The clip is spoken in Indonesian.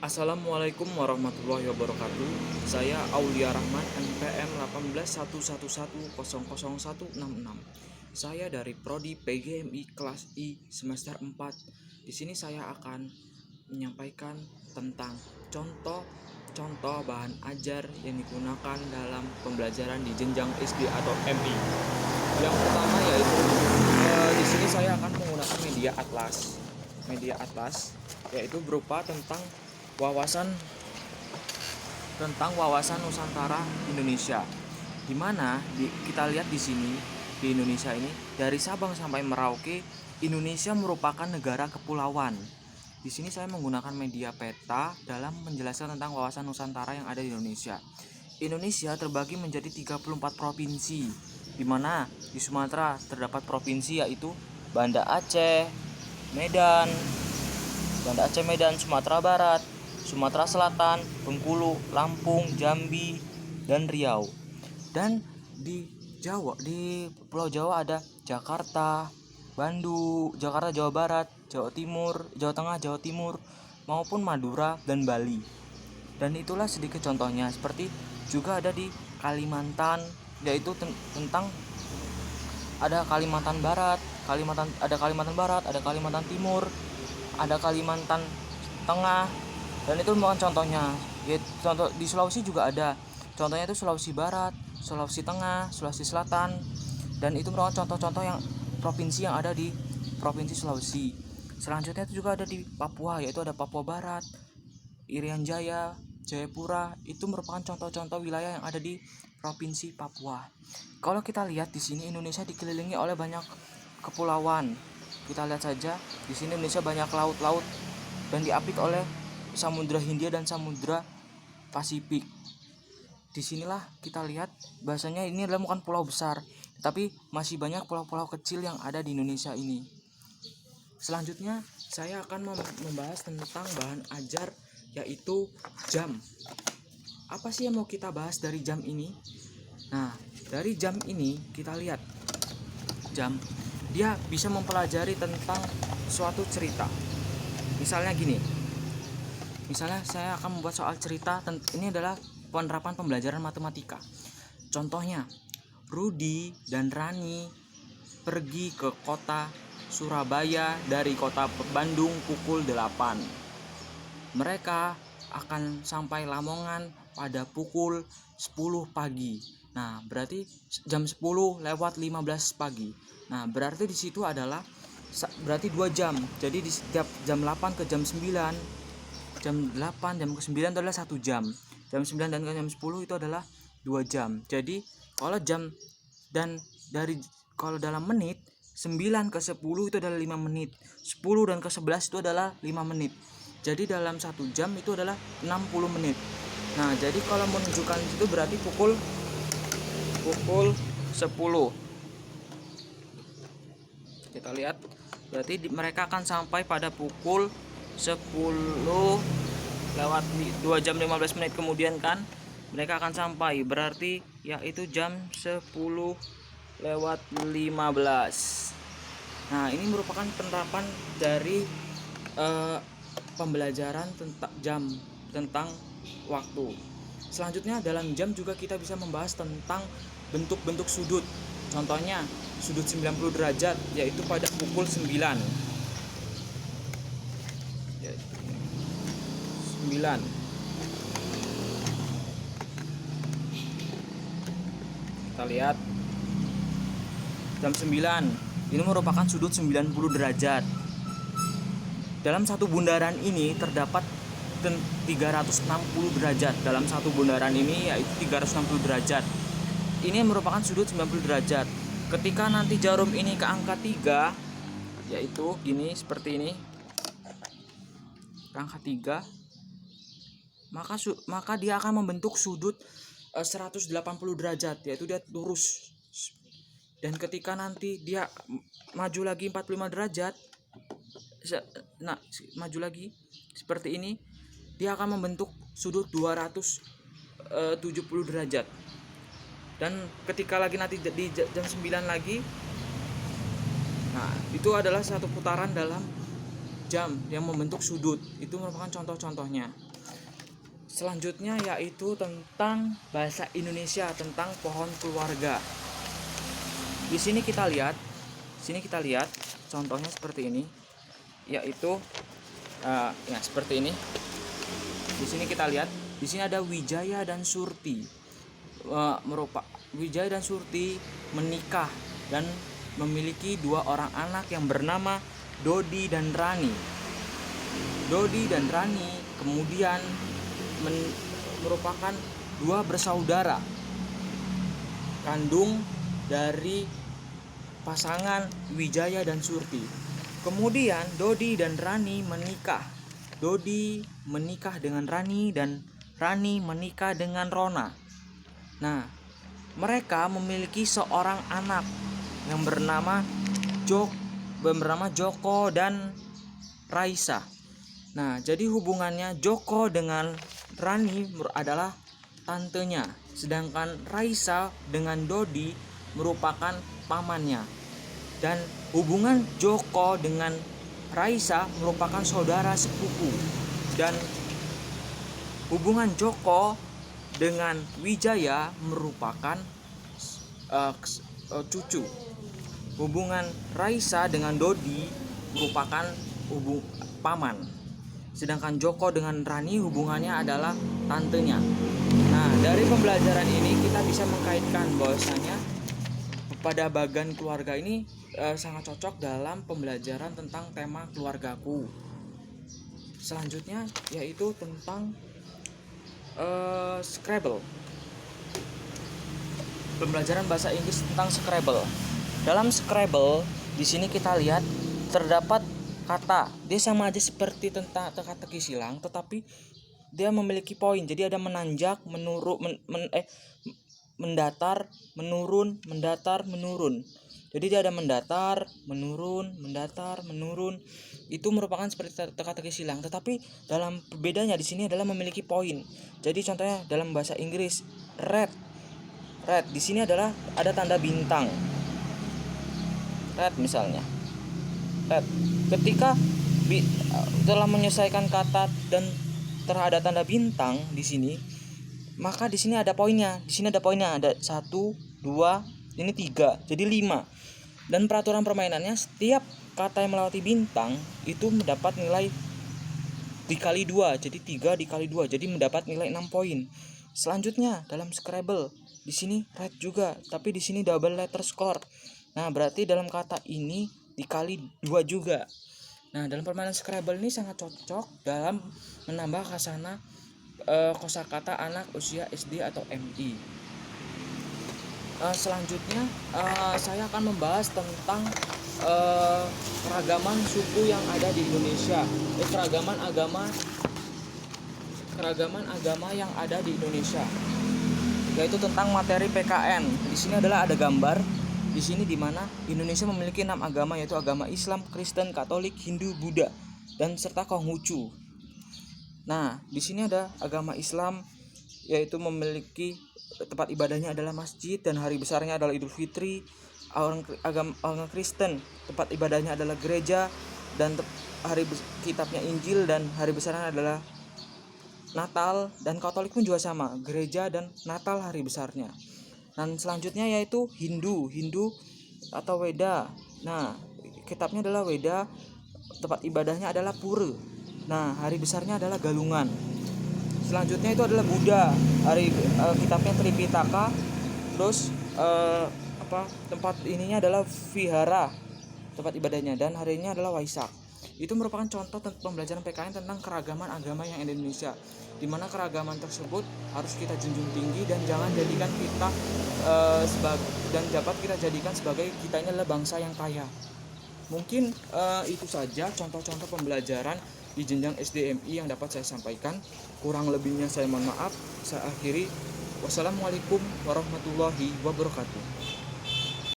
Assalamualaikum warahmatullahi wabarakatuh. Saya Aulia Rahman, NPM 1811100166. Saya dari prodi PGMI kelas I semester 4. Di sini saya akan menyampaikan tentang contoh bahan ajar yang digunakan dalam pembelajaran di jenjang SD atau MI. Yang pertama yaitu di sini saya akan menggunakan media atlas yaitu berupa wawasan wawasan Nusantara Indonesia, di mana kita lihat di sini di Indonesia ini dari Sabang sampai Merauke, Indonesia merupakan negara kepulauan. Di sini saya menggunakan media peta dalam menjelaskan tentang wawasan Nusantara yang ada di Indonesia. Indonesia terbagi menjadi 34 provinsi, di mana di Sumatera terdapat provinsi yaitu Banda Aceh, Medan, Sumatera Barat, Sumatera Selatan, Bengkulu, Lampung, Jambi, dan Riau. Dan di Pulau Jawa ada Jakarta, Bandung, Jakarta, Jawa Barat, Jawa Timur, Jawa Tengah, Jawa Timur, maupun Madura dan Bali. Dan itulah sedikit contohnya. Seperti juga ada di Kalimantan, yaitu tentang ada Kalimantan Barat, ada Kalimantan Timur, ada Kalimantan Tengah, dan itu merupakan contohnya. Ya, contoh di Sulawesi juga ada. Contohnya itu Sulawesi Barat, Sulawesi Tengah, Sulawesi Selatan, dan itu merupakan contoh-contoh yang provinsi yang ada di Provinsi Sulawesi. Selanjutnya itu juga ada di Papua, yaitu ada Papua Barat, Irian Jaya, Jayapura. Itu merupakan contoh-contoh wilayah yang ada di Provinsi Papua. Kalau kita lihat di sini Indonesia dikelilingi oleh banyak kepulauan. Kita lihat saja di sini Indonesia banyak laut-laut dan diapit oleh Samudra Hindia dan Samudra Pasifik. Disinilah kita lihat bahasanya ini adalah bukan pulau besar, tapi masih banyak pulau-pulau kecil yang ada di Indonesia ini. Selanjutnya saya akan membahas tentang bahan ajar yaitu jam. Apa sih yang mau kita bahas dari jam ini? Nah, dari jam ini kita lihat jam dia bisa mempelajari tentang suatu cerita. Misalnya gini. Misalnya saya akan membuat soal cerita. Ini adalah penerapan pembelajaran matematika. Contohnya, Rudi dan Rani pergi ke kota Surabaya dari kota Bandung pukul 8. Mereka akan sampai Lamongan pada pukul 10 pagi. Nah, berarti jam 10 lewat 15 pagi. Nah, berarti di situ adalah berarti 2 jam. Jadi di setiap jam 8 ke jam 9, jam 8 jam ke 9 itu adalah 1 jam. Jam 9 dan ke jam 10 itu adalah 2 jam. Jadi kalau kalau dalam menit 9 ke 10 itu adalah 5 menit. 10 dan ke 11 itu adalah 5 menit. Jadi dalam 1 jam itu adalah 60 menit. Nah, jadi kalau menunjukkan itu berarti pukul 10. Kita lihat berarti mereka akan sampai pada pukul 10 lewat 2 jam 15 menit kemudian kan mereka akan sampai, berarti yaitu jam 10 lewat 15. Nah, ini merupakan penerapan dari pembelajaran tentang waktu. Selanjutnya dalam jam juga kita bisa membahas tentang bentuk-bentuk sudut. Contohnya sudut 90 derajat yaitu pada pukul 9. 9. Kita lihat jam 9. Ini merupakan sudut 90 derajat. Dalam satu bundaran ini terdapat 360 derajat. Dalam satu bundaran ini yaitu 360 derajat. Ini merupakan sudut 90 derajat. Ketika nanti jarum ini ke angka 3, yaitu ini seperti ini, ke angka 3, maka dia akan membentuk sudut 180 derajat, yaitu dia lurus. Dan ketika nanti dia maju lagi 45 derajat, maju lagi seperti ini, dia akan membentuk sudut 270 derajat. Dan ketika lagi nanti di jam 9 lagi, nah itu adalah satu putaran dalam jam yang membentuk sudut. Itu merupakan contoh-contohnya. Selanjutnya yaitu tentang bahasa Indonesia, tentang pohon keluarga. Di sini kita lihat contohnya seperti ini, yaitu ya seperti ini. Di sini kita lihat, di sini ada Wijaya dan Surti. Wijaya dan Surti menikah dan memiliki 2 orang anak yang bernama Dodi dan Rani. Dodi dan Rani kemudian merupakan 2 bersaudara kandung dari pasangan Wijaya dan Surti. Kemudian Dodi dan Rani menikah. Dodi menikah dengan Rani dan Rani menikah dengan Rona. Nah, mereka memiliki seorang anak yang bernama Joko dan Raisa. Nah, jadi hubungannya Joko dengan Rani adalah tantenya, sedangkan Raisa dengan Dodi merupakan pamannya. Dan hubungan Joko dengan Raisa merupakan saudara sepupu, dan hubungan Joko dengan Wijaya merupakan cucu. Hubungan Raisa dengan Dodi merupakan paman. Sedangkan Joko dengan Rani hubungannya adalah tantenya. Nah, dari pembelajaran ini kita bisa mengkaitkan bahwasanya pada bagian keluarga ini sangat cocok dalam pembelajaran tentang tema keluargaku. Selanjutnya yaitu tentang Scrabble. Pembelajaran bahasa Inggris tentang Scrabble. Dalam Scrabble di sini kita lihat terdapat kata, dia sama aja seperti tentang teka-teki silang, tetapi dia memiliki poin. Jadi ada menanjak, mendatar, menurun, mendatar, menurun. Jadi dia ada mendatar, menurun, mendatar, menurun. Itu merupakan seperti teka-teki silang, tetapi dalam bedanya di sini adalah memiliki poin. Jadi contohnya dalam bahasa Inggris, red di sini adalah ada tanda bintang. Red misalnya. Red. Ketika telah menyelesaikan kata dan terhadap tanda bintang di sini, maka di sini ada poinnya. Di sini ada poinnya, ada 1, 2, ini 3, jadi 5. Dan peraturan permainannya setiap kata yang melewati bintang itu mendapat nilai dikali 2, jadi 3 dikali 2, jadi mendapat nilai 6 poin. Selanjutnya dalam Scrabble, di sini red juga, tapi di sini double letter score. Nah, berarti dalam kata ini dikali 2 juga. Nah, dalam permainan Scrabble ini sangat cocok dalam menambah khasana kosakata anak usia SD atau MI. Selanjutnya saya akan membahas tentang keragaman suku yang ada di Indonesia, keragaman agama yang ada di Indonesia, yaitu tentang materi PKN. Di sini adalah ada gambar di sini di mana Indonesia memiliki 6 agama, yaitu agama Islam, Kristen, Katolik, Hindu, Buddha, dan serta Konghucu. Nah, di sini ada agama Islam, yaitu memiliki tempat ibadahnya adalah masjid dan hari besarnya adalah Idul Fitri. Orang Kristen tempat ibadahnya adalah gereja dan kitabnya Injil dan hari besarnya adalah Natal. Dan Katolik pun juga sama, gereja dan Natal hari besarnya. Dan selanjutnya yaitu Hindu atau Weda. Nah, kitabnya adalah Weda, tempat ibadahnya adalah Pura. Nah, hari besarnya adalah Galungan. Selanjutnya itu adalah Buddha, kitabnya Tripitaka. Terus tempat ininya adalah Vihara, tempat ibadahnya, dan harinya adalah Waisak. Itu merupakan contoh pembelajaran PKN tentang keragaman agama yang ada di Indonesia, di mana keragaman tersebut harus kita junjung tinggi dan jangan jadikan kita dapat kita jadikan sebagai kita ini adalah bangsa yang kaya. Mungkin itu saja contoh-contoh pembelajaran di jenjang SDMI yang dapat saya sampaikan. Kurang lebihnya saya mohon maaf. Saya akhiri. Wassalamualaikum warahmatullahi wabarakatuh.